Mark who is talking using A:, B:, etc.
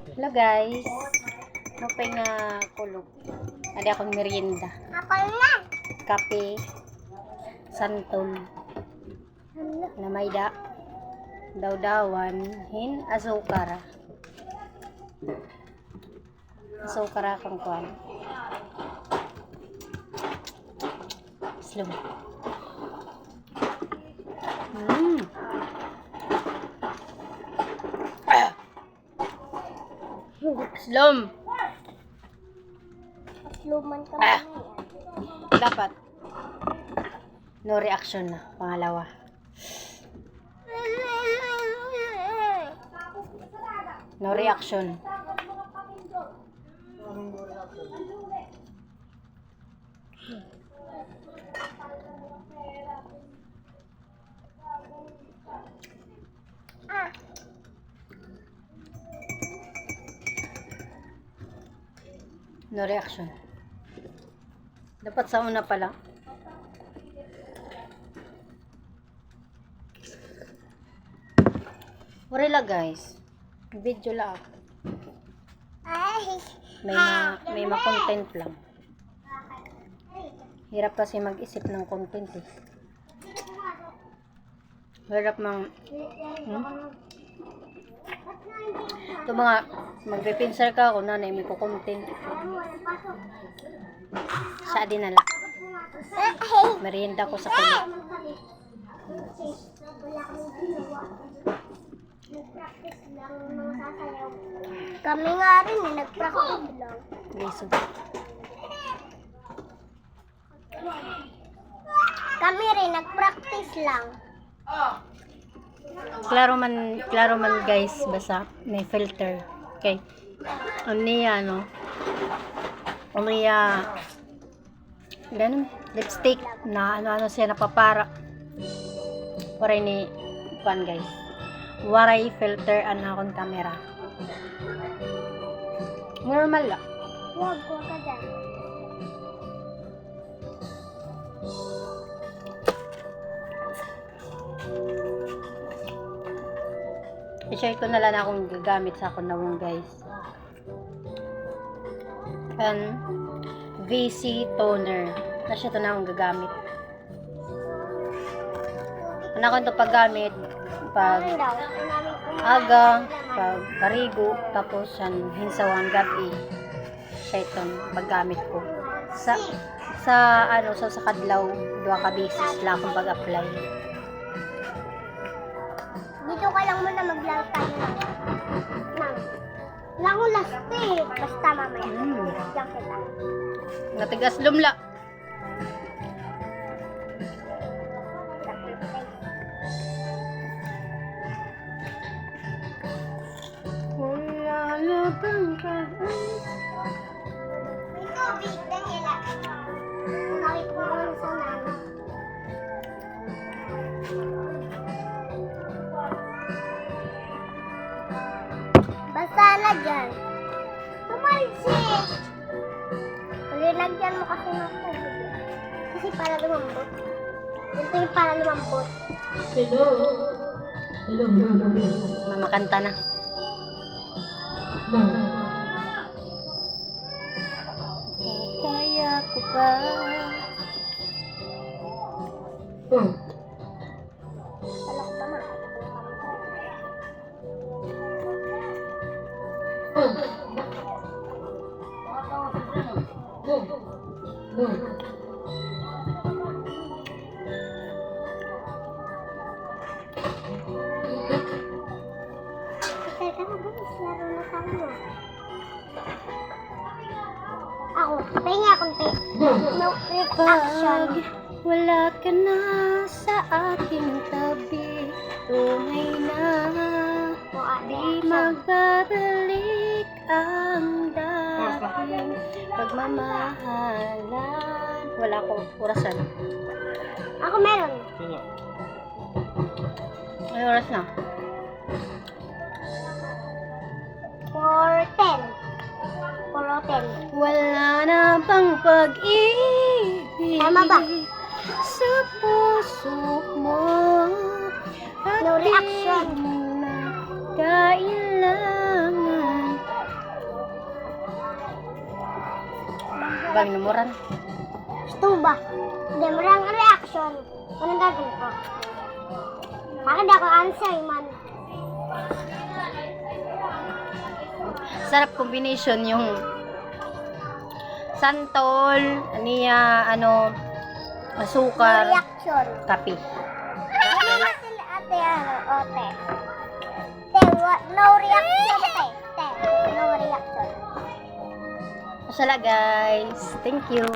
A: Hello guys. Mapay nga kulog. Ada akong merienda.
B: Ako na.
A: Kape. Santol. Na may daw-dawan. Asukar. Asukar akong kuwan. Slum. Slum.
B: Luman ka
A: Ah.
B: ba?
A: Dapat. No reaction na. Pangalawa. No reaction.
B: Ah.
A: No reaction. Dapat sa una pa lang. Wala guys. Video lang.
B: Ay.
A: May ma-content lang. Hirap kasi mag-isip ng content eh. Hirap ito mga magpipinsar ka ako na may content. Sa dinala. Merienda ko sa kulit.
B: Kami nga rin eh, nag-practice lang.
A: Liso.
B: Kami rin, nag-practice lang.
A: Klaro man guys, basta may filter. Okay. Umiya ganun, lipstick na ano siya napapara. Waray ni kuan guys. Waray filter akong camera. Normal lang.
B: Huwag ko ka dyan.
A: I-share ko na lang akong gagamit sa akong nawong guys. VC toner. Na siya ito na akong gagamit. Ano ko ito paggamit? Pag aga, pag karigo, tapos yan, hinsawan gabi. Siya ito paggamit ko. Sa kadlaw, 2 ka beses lang akong pag-apply.
B: Dito ka lang muna mag-live tayo ng wala akong last eh. Basta mamaya. Diyan kita.
A: Natigas lumla. Wala na bang
B: May tubig, Daniela. Bakit mo lang sa nana? Basta na dyan. Tumalsik! Lagyan mo kasi ng tubig. Kasi para lumambot. Ito yung para lumambot.
A: mamakanta na. Kaya ko ba?
B: Alak pa na. Teka na ba? Laro na tayo. Ako, pahinga konti. No reaction.
A: Wala ka na sa aking tabi, tunay na di magbabalik ang dating pagmamahalan. Wala ko orasan.
B: Ako meron.
A: Ay oras na.
B: 4:10. 4:10.
A: Wala na bang pag-ibig
B: Tama ba?
A: sa puso mo?
B: No reaction.
A: Kailangan bang inumoran?
B: Gusto ba? Hindi, marang reaction. Anong gagawin ko? Bakit ako answer, man?
A: Sarap combination yung santol, niya, ano, asukar,
B: Reaction.
A: kape.
B: Ano ba sila ate, ano, ote? No reaction, te. No reaction.
A: Masala guys. Thank you.